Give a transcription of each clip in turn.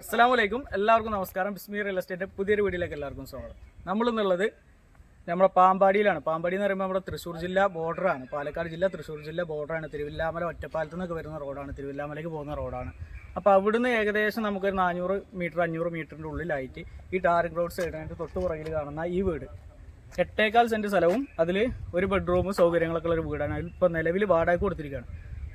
അസ്സലാമലൈക്കും എല്ലാവർക്കും നമസ്കാരം. ബിസ്മി റിയൽ എസ്റ്റേറ്റ് പുതിയൊരു വീഡിയോയിലേക്ക് എല്ലാവർക്കും സ്വാഗതം. നമ്മളിന്നുള്ളത് നമ്മുടെ പാമ്പാടിയിലാണ്. പാമ്പാടി എന്ന് പറയുമ്പോൾ നമ്മുടെ തൃശ്ശൂർ ജില്ല ബോർഡറാണ്. പാലക്കാട് ജില്ല തൃശ്ശൂർ ജില്ല ബോർഡറാണ്. തിരുവില്ലാമല ഒറ്റപ്പാലത്തു നിന്നൊക്കെ വരുന്ന റോഡാണ്, തിരുവില്ലാമലയ്ക്ക് പോകുന്ന റോഡാണ്. അപ്പോൾ അവിടുന്ന് ഏകദേശം നമുക്കൊരു 400 മീറ്റർ 500 മീറ്ററിൻ്റെ ഉള്ളിലായിട്ട് ഈ ടാറിംഗ് റോഡ് സൈഡിനായിട്ട് തൊട്ട് പുറകിൽ കാണുന്ന ഈ വീട് 8.25 സെൻറ്റ് സ്ഥലവും അതിൽ ഒരു ബെഡ്റൂം സൗകര്യങ്ങളൊക്കെ ഉള്ള ഒരു വീടാണ്. അതിലിപ്പോൾ നിലവിൽ വാടക കൊടുത്തിരിക്കുകയാണ്.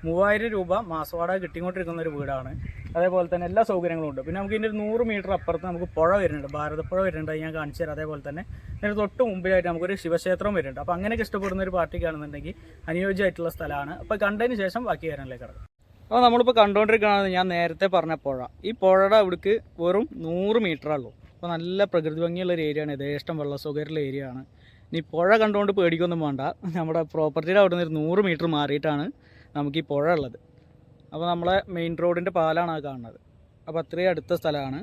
3000 രൂപ മാസവാടക കിട്ടിക്കൊണ്ടിരിക്കുന്ന ഒരു വീടാണ്. അതേപോലെ തന്നെ എല്ലാ സൗകര്യങ്ങളും ഉണ്ട്. പിന്നെ നമുക്ക് ഇതിൻ്റെ 100 മീറ്റർ അപ്പുറത്ത് നമുക്ക് പുഴ വരുന്നുണ്ട്, ഭാരതപ്പുഴ വരുന്നുണ്ട്. അത് ഞാൻ കാണിച്ചു തരാം. അതേപോലെ തന്നെ ഇതിന് തൊട്ട് മുമ്പിലായിട്ട് നമുക്കൊരു ശിവക്ഷേത്രം വരുന്നുണ്ട്. അപ്പോൾ അങ്ങനെയൊക്കെ ഇഷ്ടപ്പെടുന്ന ഒരു പാർട്ടിക്കാണെന്നുണ്ടെങ്കിൽ അനുയോജ്യമായിട്ടുള്ള സ്ഥലമാണ്. അപ്പോൾ കണ്ടതിന് ശേഷം ബാക്കി കാര്യങ്ങളിലേക്ക് കിടക്കും. അപ്പോൾ നമ്മളിപ്പോൾ കണ്ടുകൊണ്ടിരിക്കുകയാണെന്ന് ഞാൻ നേരത്തെ പറഞ്ഞ പുഴ. ഈ പുഴയുടെ അവിടേക്ക് വെറും 100 മീറ്ററേ ഉള്ളൂ. അപ്പോൾ നല്ല പ്രകൃതി ഭംഗിയുള്ളൊരു ഏരിയയാണ്, യഥേഷ്ടം വെള്ള സൗകര്യമുള്ള ഏരിയയാണ്. ഇനി പുഴ കണ്ടുകൊണ്ട് പേടിക്കൊന്നും വേണ്ട. നമ്മുടെ പ്രോപ്പർട്ടിയുടെ അവിടെ നിന്ന് 100 മീറ്റർ മാറിയിട്ടാണ് നമുക്ക് ഈ പുഴ ഉള്ളത്. അപ്പോൾ നമ്മളെ മെയിൻ റോഡിൻ്റെ പാലാണ് ആ കാണുന്നത്. അപ്പോൾ അത്രയും അടുത്ത സ്ഥലമാണ്.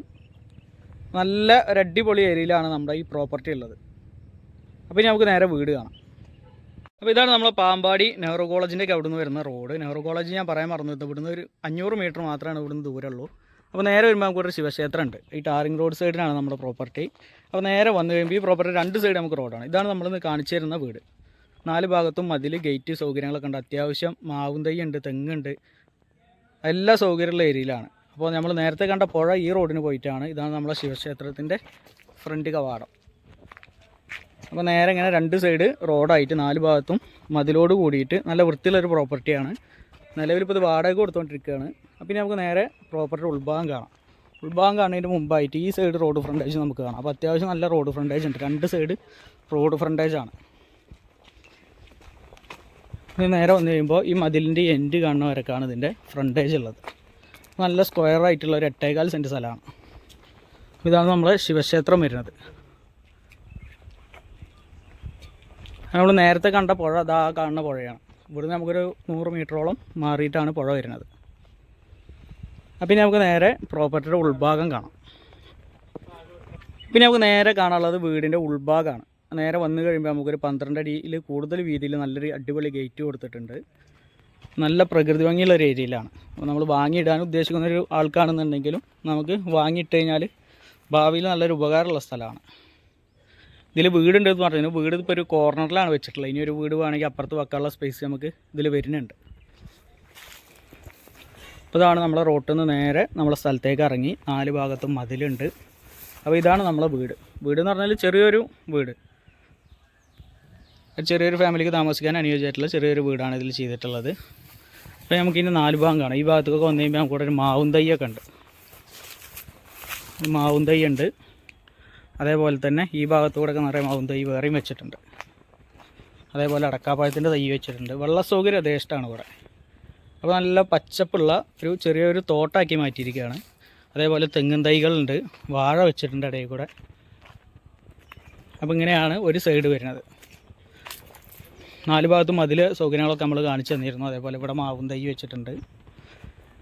നല്ല ഒരു അടിപൊളി ഏരിയയിലാണ് നമ്മുടെ ഈ പ്രോപ്പർട്ടി ഉള്ളത്. അപ്പോൾ ഇനി നമുക്ക് നേരെ വീട് കാണാം. അപ്പോൾ ഇതാണ് നമ്മളെ പാമ്പാടി നെഹ്റു കോളേജിൻ്റെ അവിടെ നിന്ന് വരുന്ന റോഡ്. നെഹ്റു കോളേജ് ഞാൻ പറയാൻ മറന്നു. ഇവിടുന്ന് ഒരു 500 മീറ്റർ മാത്രമാണ് ഇവിടുന്ന് ദൂരമുള്ളൂ. അപ്പോൾ നേരെ വരുമ്പോൾ നമുക്കൊരു ശിവക്ഷേത്രം ഉണ്ട്. ഈ ടാറിംഗ് റോഡ് സൈഡിലാണ് നമ്മുടെ പ്രോപ്പർട്ടി. അപ്പോൾ നേരെ വന്നു കഴിയുമ്പോൾ ഈ പ്രോപ്പർട്ടി 2 സൈഡ് നമുക്ക് റോഡാണ്. ഇതാണ് നമ്മളിന്ന് കാണിച്ചു തരുന്ന വീട്. 4 ഭാഗത്തും മതിൽ, ഗേറ്റ് സൗകര്യങ്ങളൊക്കെ ഉണ്ട്. അത്യാവശ്യം മാവും തൈ ഉണ്ട്, തെങ്ങുണ്ട്, എല്ലാ സൗകര്യമുള്ള ഏരിയയിലാണ്. അപ്പോൾ നമ്മൾ നേരത്തെ കണ്ട പുഴ ഈ റോഡിന് പോയിട്ടാണ്. ഇതാണ് നമ്മളെ ശിവക്ഷേത്രത്തിൻ്റെ ഫ്രണ്ട് കവാടം. അപ്പോൾ നേരെ ഇങ്ങനെ 2 സൈഡ് റോഡായിട്ട് 4 ഭാഗത്തും മതിലോട് കൂടിയിട്ട് നല്ല വൃത്തിയുള്ളൊരു പ്രോപ്പർട്ടിയാണ്. നിലവിലിപ്പോൾ ഇത് വാടക കൊടുത്തുകൊണ്ടിരിക്കുകയാണ്. അപ്പോൾ ഇനി നമുക്ക് നേരെ പ്രോപ്പർട്ടി ഉൾഭാഗം കാണാം. ഉൾഭാഗം കാണുന്നതിന് മുമ്പായിട്ട് ഈ സൈഡ് റോഡ് ഫ്രണ്ടേജ് നമുക്ക് കാണാം. അപ്പോൾ അത്യാവശ്യം നല്ല റോഡ് ഫ്രണ്ടേജ് ഉണ്ട്. 2 സൈഡ് റോഡ് ഫ്രണ്ടേജാണ്. ഇത് നേരെ വന്നു കഴിയുമ്പോൾ ഈ മതിലിൻ്റെ എൻഡ് കാണുന്ന വരക്കാണ് ഇതിൻ്റെ ഫ്രണ്ടേജ് ഉള്ളത്. നല്ല സ്ക്വയർ ആയിട്ടുള്ള ഒരു 8.25 സെൻറ്റ് സ്ഥലമാണ്. ഇതാണ് നമ്മളെ ശിവക്ഷേത്രം വരുന്നത്. നമ്മൾ നേരത്തെ കണ്ട പുഴ അതാ കാണുന്ന പുഴയാണ്. ഇവിടുന്ന് നമുക്കൊരു 100 മീറ്ററോളം മാറിയിട്ടാണ് പുഴ വരുന്നത്. അപ്പം നമുക്ക് നേരെ പ്രോപ്പർട്ടിയുടെ ഉൾഭാഗം കാണാം. പിന്നെ നമുക്ക് നേരെ കാണാനുള്ളത് വീടിൻ്റെ ഉൾഭാഗമാണ്. നേരെ വന്നു കഴിയുമ്പോൾ നമുക്കൊരു 12 അടിയിൽ കൂടുതൽ വീതിയിൽ നല്ലൊരു അടിപൊളി ഗേറ്റ് കൊടുത്തിട്ടുണ്ട്. നല്ല പ്രകൃതി ഭംഗിയുള്ള ഒരു ഏരിയയിലാണ്. അപ്പോൾ നമ്മൾ വാങ്ങിയിടാൻ ഉദ്ദേശിക്കുന്ന ഒരു ആൾക്കാണെന്നുണ്ടെങ്കിലും നമുക്ക് വാങ്ങിയിട്ട് കഴിഞ്ഞാൽ ഭാവിയിൽ നല്ലൊരു ഉപകാരമുള്ള സ്ഥലമാണ്. ഇതിൽ വീടുണ്ടെന്ന് പറഞ്ഞു. വീട് ഇപ്പോൾ ഒരു കോർണറിലാണ് വെച്ചിട്ടുള്ളത്. ഇനി ഒരു വീട് വേണമെങ്കിൽ അപ്പുറത്ത് വെക്കാനുള്ള സ്പേസ് നമുക്ക് ഇതിൽ വരുന്നുണ്ട്. അപ്പോൾ ഇതാണ് നമ്മളെ റോട്ടിൽ നിന്ന് നേരെ നമ്മളെ സ്ഥലത്തേക്ക് ഇറങ്ങി 4 ഭാഗത്തും മതിലുണ്ട്. അപ്പോൾ ഇതാണ് നമ്മളെ വീട്. വീട് എന്ന് പറഞ്ഞാൽ ചെറിയൊരു വീട്, ചെറിയൊരു ഫാമിലിക്ക് താമസിക്കാൻ അനുയോജ്യമായിട്ടുള്ള ചെറിയൊരു വീടാണ് ഇതിൽ ചെയ്തിട്ടുള്ളത്. അപ്പോൾ നമുക്കിനി 4 ഭാഗം കാണാം. ഈ ഭാഗത്തൊക്കെ വന്നു കഴിയുമ്പോൾ നമുക്കിവിടെ ഒരു മാവും തൈയൊക്കെ ഉണ്ട്. മാവും തൈ ഉണ്ട്. അതേപോലെ തന്നെ ഈ ഭാഗത്തുകൂടെയൊക്കെ നിറയെ മാവും തൈ വേറെയും വെച്ചിട്ടുണ്ട്. അതേപോലെ അടക്കാപ്പഴത്തിൻ്റെ തൈ വെച്ചിട്ടുണ്ട്. വെള്ള സൗകര്യം യഥേഷ്ടമാണ് ഇവിടെ. അപ്പോൾ നല്ല പച്ചപ്പുള്ള ഒരു ചെറിയൊരു തോട്ടാക്കി മാറ്റിയിരിക്കുകയാണ്. അതേപോലെ തെങ്ങും തൈകളുണ്ട്, വാഴ വെച്ചിട്ടുണ്ട് ഇടയിൽ കൂടെ. അപ്പോൾ ഇങ്ങനെയാണ് ഒരു സൈഡ് വരുന്നത്. 4 ഭാഗത്തും അതിൽ സൗകര്യങ്ങളൊക്കെ നമ്മൾ കാണിച്ചു തന്നിരുന്നു. അതേപോലെ ഇവിടെ മാവും തൈ വെച്ചിട്ടുണ്ട്,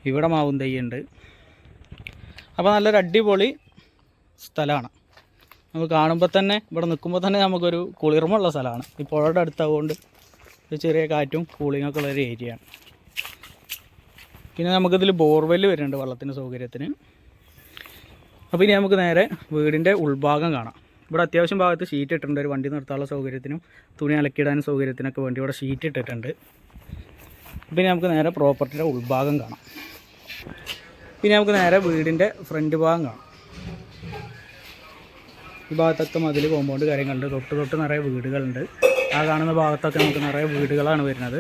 ഇവിടെ മാവും തൈ ഉണ്ട്. അപ്പോൾ നല്ലൊരു അടിപൊളി സ്ഥലമാണ്. നമുക്ക് കാണുമ്പോൾ തന്നെ ഇവിടെ നിൽക്കുമ്പോൾ തന്നെ നമുക്കൊരു കുളിർമുള്ള സ്ഥലമാണ്. ഈ പുഴയുടെ അടുത്താവുകൊണ്ട് ചെറിയ കാറ്റും കൂളിങ്ങൊക്കെ ഉള്ളൊരു ഏരിയയാണ്. പിന്നെ നമുക്കിതിൽ ബോർവെൽ വരുന്നുണ്ട് വെള്ളത്തിൻ്റെ സൗകര്യത്തിന്. അപ്പോൾ ഇനി നമുക്ക് നേരെ വീടിൻ്റെ ഉൾഭാഗം കാണാം. ഇവിടെ അത്യാവശ്യം ഭാഗത്ത് ഷീറ്റ് ഇട്ടിട്ടുണ്ട്. ഒരു വണ്ടി നിർത്താനുള്ള സൗകര്യത്തിനും തുണി അലക്കിയിടാനും സൗകര്യത്തിനൊക്കെ വേണ്ടി ഇവിടെ ഷീറ്റ് ഇട്ടിട്ടുണ്ട്. പിന്നെ നമുക്ക് നേരെ പ്രോപ്പർട്ടിയുടെ ഉൾഭാഗം കാണാം. പിന്നെ നമുക്ക് നേരെ വീടിൻ്റെ ഫ്രണ്ട് ഭാഗം കാണാം. ഈ ഭാഗത്തൊക്കെ മതിൽ കോമ്പൗണ്ട് കാര്യങ്ങളുണ്ട്. തൊട്ട് നിറയെ വീടുകളുണ്ട്. ആ കാണുന്ന ഭാഗത്തൊക്കെ നമുക്ക് നിറയെ വീടുകളാണ് വരുന്നത്.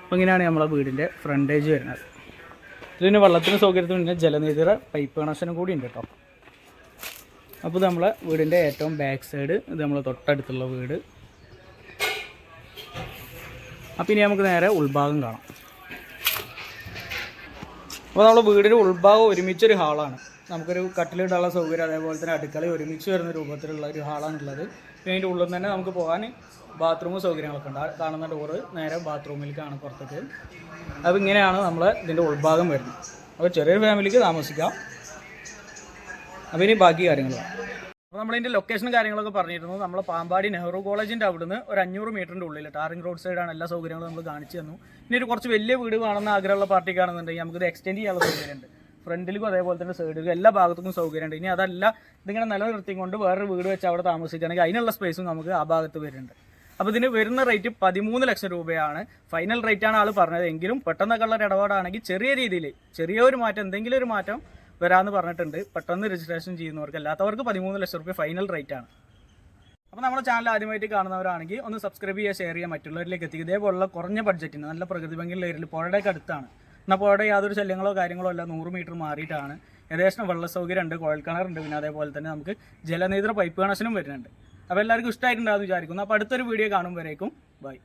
അപ്പോൾ ഇങ്ങനെയാണ് നമ്മളെ വീടിൻ്റെ ഫ്രണ്ടേജ് വരുന്നത്. ഇതിന് വെള്ളത്തിന് സൗകര്യത്തിന് പിന്നെ ജലനിധിയുടെ പൈപ്പ് കണക്ഷനും കൂടി ഉണ്ട് കേട്ടോ. അപ്പോൾ ഇത് നമ്മളെ വീടിൻ്റെ ഏറ്റവും ബാക്ക് സൈഡ്, ഇത് നമ്മൾ തൊട്ടടുത്തുള്ള വീട്. അപ്പോൾ ഇനി നമുക്ക് നേരെ ഉൾഭാഗം കാണാം. അപ്പോൾ നമ്മളെ വീടിൻ്റെ ഉൾഭാഗം ഒരുമിച്ചൊരു ഹാളാണ്. നമുക്കൊരു കട്ടിലിടാനുള്ള സൗകര്യം, അതേപോലെ തന്നെ അടുക്കള ഒരുമിച്ച് വരുന്ന രൂപത്തിലുള്ള ഒരു ഹാളാണുള്ളത്. പിന്നെ അതിൻ്റെ ഉള്ളിൽ തന്നെ നമുക്ക് പോകാൻ ബാത്റൂം സൗകര്യങ്ങളൊക്കെ ഉണ്ട്. കാണുന്ന ഡോറ് നേരെ ബാത്റൂമിലേക്കാണ് പുറത്തേക്ക്. അപ്പോൾ ഇങ്ങനെയാണ് നമ്മൾ ഇതിൻ്റെ ഉൾഭാഗം വരുന്നത്. അപ്പോൾ ചെറിയൊരു ഫാമിലിക്ക് താമസിക്കാം. അപ്പോൾ ഇനി ബാക്കി കാര്യങ്ങളാണ്. അപ്പോൾ നമ്മളിതിൻ്റെ ലൊക്കേഷനും കാര്യങ്ങളൊക്കെ പറഞ്ഞിരുന്നു. നമ്മൾ പാമ്പാടി നെഹ്റു കോളേജിൻ്റെ അവിടുന്ന് ഒരു 500 മീറ്ററിൻ്റെ ഉള്ളിൽ ടാറിംഗ് റോഡ് സൈഡാണ്. എല്ലാ സൗകര്യങ്ങളും നമ്മൾ കാണിച്ചു തന്നു. ഇനി ഒരു കുറച്ച് വലിയ വീട് വേണമെന്ന് ആഗ്രഹമുള്ള പാർട്ടിക്കാണെന്നുണ്ടെങ്കിൽ നമുക്കിത് എക്സ്റ്റെൻഡ് ചെയ്യാനുള്ള സൗകര്യമുണ്ട്. ഫ്രണ്ടിലും അതേപോലെ തന്നെ സൈഡിലും എല്ലാ ഭാഗത്തും സൗകര്യമുണ്ട്. ഇനി അതല്ല ഇതിങ്ങനെ നിലനിർത്തിക്കൊണ്ട് വേറൊരു വീട് വെച്ച് അവിടെ താമസിക്കുകയാണെങ്കിൽ അതിനുള്ള സ്പേസും നമുക്ക് ആ ഭാഗത്ത് വരുന്നുണ്ട്. അപ്പോൾ ഇതിന് വരുന്ന റേറ്റ് 13 ലക്ഷം രൂപയാണ്. ഫൈനൽ റേറ്റാണ് ആൾ പറഞ്ഞത്. എങ്കിലും പെട്ടെന്നൊക്കെ ഉള്ള ഇടപാടാണെങ്കിൽ ചെറിയ രീതിയിൽ ചെറിയൊരു മാറ്റം എന്തെങ്കിലും ഒരു മാറ്റം വരാമെന്ന് പറഞ്ഞിട്ടുണ്ട്. പെട്ടെന്ന് രജിസ്ട്രേഷൻ ചെയ്യുന്നവർക്ക്, അല്ലാത്തവർക്ക് 13 ലക്ഷം രൂപ ഫൈനൽ റേറ്റ് ആണ്. അപ്പോൾ നമ്മുടെ ചാനൽ ആദ്യമായിട്ട് കാണുന്നവരാണെങ്കിൽ ഒന്ന് സബ്സ്ക്രൈബ് ചെയ്യുക, ഷെയർ ചെയ്യുക, മറ്റുള്ളവരിലേക്ക് എത്തിക്കുക. ഇതേപോലുള്ള കുറഞ്ഞ ബഡ്ജറ്റിന് നല്ല പ്രകൃതി ഭംഗിയുള്ള ഏരിയയിൽ പുഴയുടെയൊക്കെ അടുത്താണ്. എന്നാൽ പുഴയുടെ യാതൊരു ശല്യങ്ങളോ കാര്യങ്ങളോ അല്ല, 100 മീറ്റർ മാറിയിട്ടാണ്. ഏകദേശം വെള്ള സൗകര്യം ഉണ്ട്, കുഴൽക്കിണറുണ്ട്, പിന്നെ അതേപോലെ തന്നെ നമുക്ക് ജലനീതൃ പൈപ്പ് കണക്ഷനും വരുന്നുണ്ട്. അപ്പോൾ എല്ലാവർക്കും ഇഷ്ടമായിട്ടുണ്ടാകുമെന്ന് വിചാരിക്കുന്നു. അപ്പോൾ അടുത്തൊരു വീഡിയോ കാണുമ്പോഴേക്കും ബൈ.